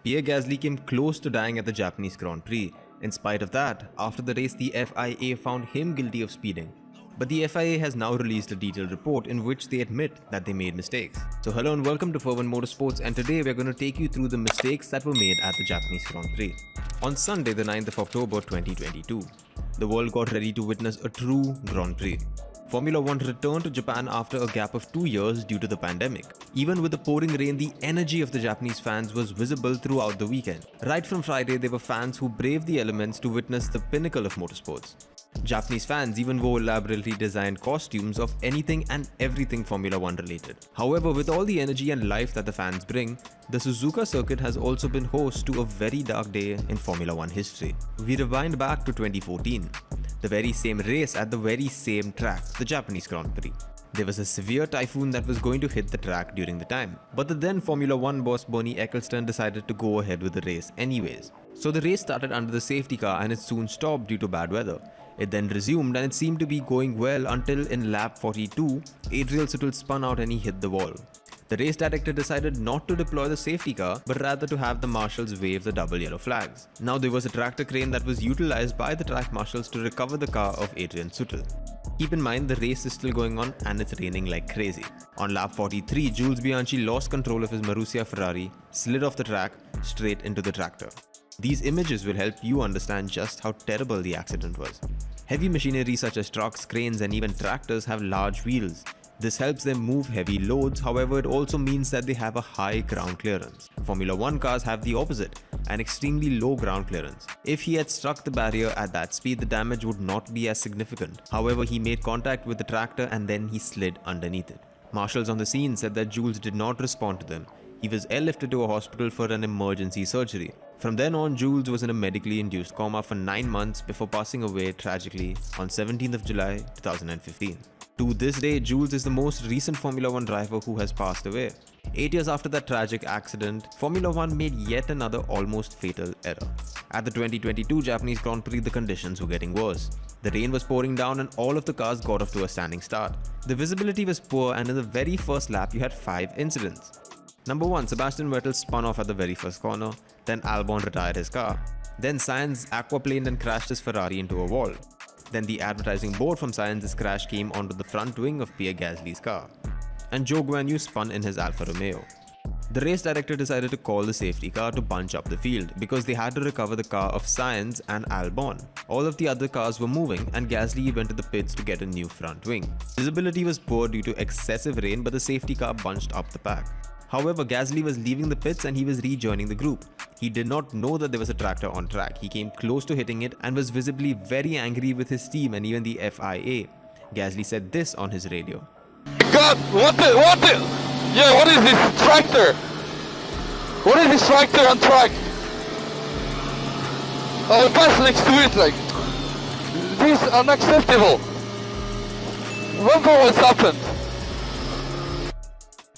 Pierre Gasly came close to dying at the Japanese Grand Prix. In spite of that, after the race the FIA found him guilty of speeding. But the FIA has now released a detailed report in which they admit that they made mistakes. So hello and welcome to F1 Motorsports, and today we're going to take you through the mistakes that were made at the Japanese Grand Prix. On Sunday the 9th of October 2022, the world got ready to witness a true Grand Prix. Formula 1 returned to Japan after a gap of 2 years due to the pandemic. Even with the pouring rain, the energy of the Japanese fans was visible throughout the weekend. Right from Friday, there were fans who braved the elements to witness the pinnacle of motorsports. Japanese fans even wore elaborately designed costumes of anything and everything Formula 1 related. However, with all the energy and life that the fans bring, the Suzuka circuit has also been host to a very dark day in Formula 1 history. We rewind back to 2014. The very same race at the very same track, the Japanese Grand Prix. There was a severe typhoon that was going to hit the track during the time, but the then Formula 1 boss Bernie Ecclestone decided to go ahead with the race anyways. So the race started under the safety car and it soon stopped due to bad weather. It then resumed and it seemed to be going well until in lap 42, Adrian Sutil spun out and he hit the wall. The race director decided not to deploy the safety car, but rather to have the marshals wave the double yellow flags. Now there was a tractor crane that was utilized by the track marshals to recover the car of Adrian Sutil. Keep in mind the race is still going on and it's raining like crazy. On lap 43, Jules Bianchi lost control of his Marussia Ferrari, slid off the track, straight into the tractor. These images will help you understand just how terrible the accident was. Heavy machinery such as trucks, cranes and even tractors have large wheels. This helps them move heavy loads, however it also means that they have a high ground clearance. Formula 1 cars have the opposite, an extremely low ground clearance. If he had struck the barrier at that speed, the damage would not be as significant. However, he made contact with the tractor and then he slid underneath it. Marshals on the scene said that Jules did not respond to them. He was airlifted to a hospital for an emergency surgery. From then on, Jules was in a medically induced coma for 9 months before passing away tragically on 17th of July 2015. To this day, Jules is the most recent Formula 1 driver who has passed away. 8 years after that tragic accident, Formula 1 made yet another almost fatal error. At the 2022 Japanese Grand Prix, the conditions were getting worse. The rain was pouring down and all of the cars got off to a standing start. The visibility was poor and in the very first lap you had 5 incidents. Number 1, Sebastian Vettel spun off at the very first corner, then Albon retired his car. Then Sainz aquaplaned and crashed his Ferrari into a wall. Then the advertising board from Sainz's crash came onto the front wing of Pierre Gasly's car. And Zhou Guanyu spun in his Alfa Romeo. The race director decided to call the safety car to bunch up the field because they had to recover the car of Sainz and Albon. All of the other cars were moving and Gasly went to the pits to get a new front wing. Visibility was poor due to excessive rain, but the safety car bunched up the pack. However, Gasly was leaving the pits and he was rejoining the group. He did not know that there was a tractor on track. He came close to hitting it and was visibly very angry with his team and even the FIA. Gasly said this on his radio. God, what is this tractor? What is this tractor on track? I'll pass next to it, like, this is unacceptable. Remember what's happened.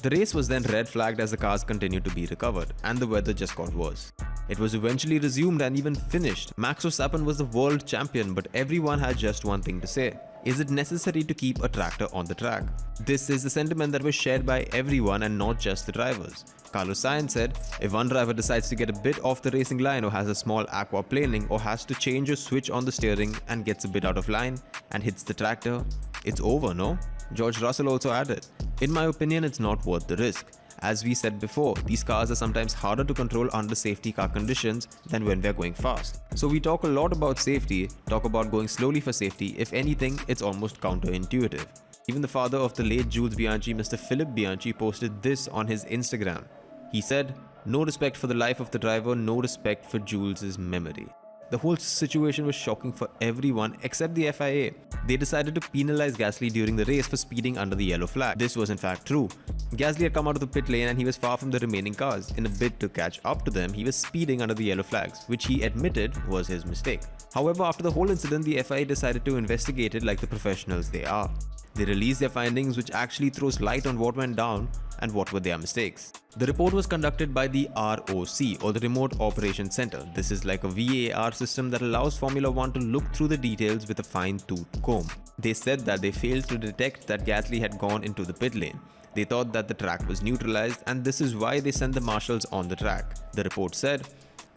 The race was then red flagged as the cars continued to be recovered and the weather just got worse. It was eventually resumed and even finished. Max Verstappen was the world champion, but everyone had just one thing to say. Is it necessary to keep a tractor on the track? This is the sentiment that was shared by everyone and not just the drivers. Carlos Sainz said, if one driver decides to get a bit off the racing line or has a small aquaplaning or has to change a switch on the steering and gets a bit out of line and hits the tractor, it's over, no? George Russell also added, in my opinion, it's not worth the risk. As we said before, these cars are sometimes harder to control under safety car conditions than when we're going fast. So we talk a lot about safety, talk about going slowly for safety. If anything, it's almost counterintuitive. Even the father of the late Jules Bianchi, Mr. Philip Bianchi, posted this on his Instagram. He said, no respect for the life of the driver, no respect for Jules' memory. The whole situation was shocking for everyone except the FIA. They decided to penalize Gasly during the race for speeding under the yellow flag. This was in fact true. Gasly had come out of the pit lane and he was far from the remaining cars. In a bid to catch up to them, he was speeding under the yellow flags, which he admitted was his mistake. However, after the whole incident, the FIA decided to investigate it like the professionals they are. They released their findings, which actually throws light on what went down and what were their mistakes. The report was conducted by the ROC, or the Remote Operations Center. This is like a VAR system that allows Formula 1 to look through the details with a fine-tooth comb. They said that they failed to detect that Gasly had gone into the pit lane. They thought that the track was neutralized, and this is why they sent the marshals on the track. The report said,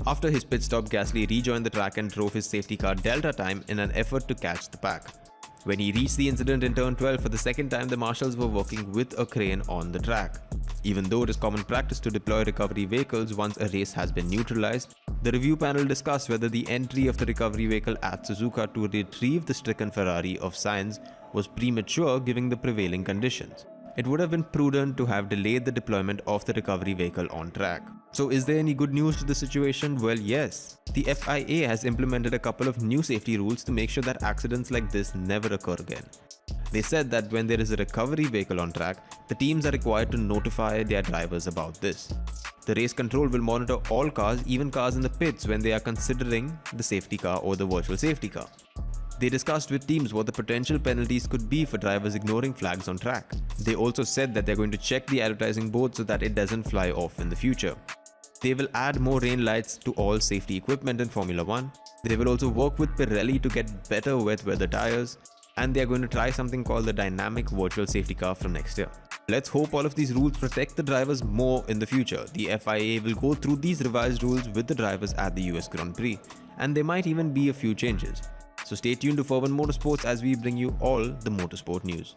after his pit stop, Gasly rejoined the track and drove his safety car Delta time in an effort to catch the pack. When he reached the incident in turn 12 for the second time, the marshals were working with a crane on the track. Even though it is common practice to deploy recovery vehicles once a race has been neutralized, the review panel discussed whether the entry of the recovery vehicle at Suzuka to retrieve the stricken Ferrari of Sainz was premature given the prevailing conditions. It would have been prudent to have delayed the deployment of the recovery vehicle on track. So is there any good news to the situation? Well, yes. The FIA has implemented a couple of new safety rules to make sure that accidents like this never occur again. They said that when there is a recovery vehicle on track, the teams are required to notify their drivers about this. The race control will monitor all cars, even cars in the pits, when they are considering the safety car or the virtual safety car. They discussed with teams what the potential penalties could be for drivers ignoring flags on track. They also said that they're going to check the advertising board so that it doesn't fly off in the future. They will add more rain lights to all safety equipment in Formula 1. They will also work with Pirelli to get better wet weather tires, and they are going to try something called the dynamic virtual safety car from next year. Let's hope all of these rules protect the drivers more in the future. The FIA will go through these revised rules with the drivers at the US Grand Prix, and there might even be a few changes. So stay tuned to F1 Motorsports as we bring you all the motorsport news.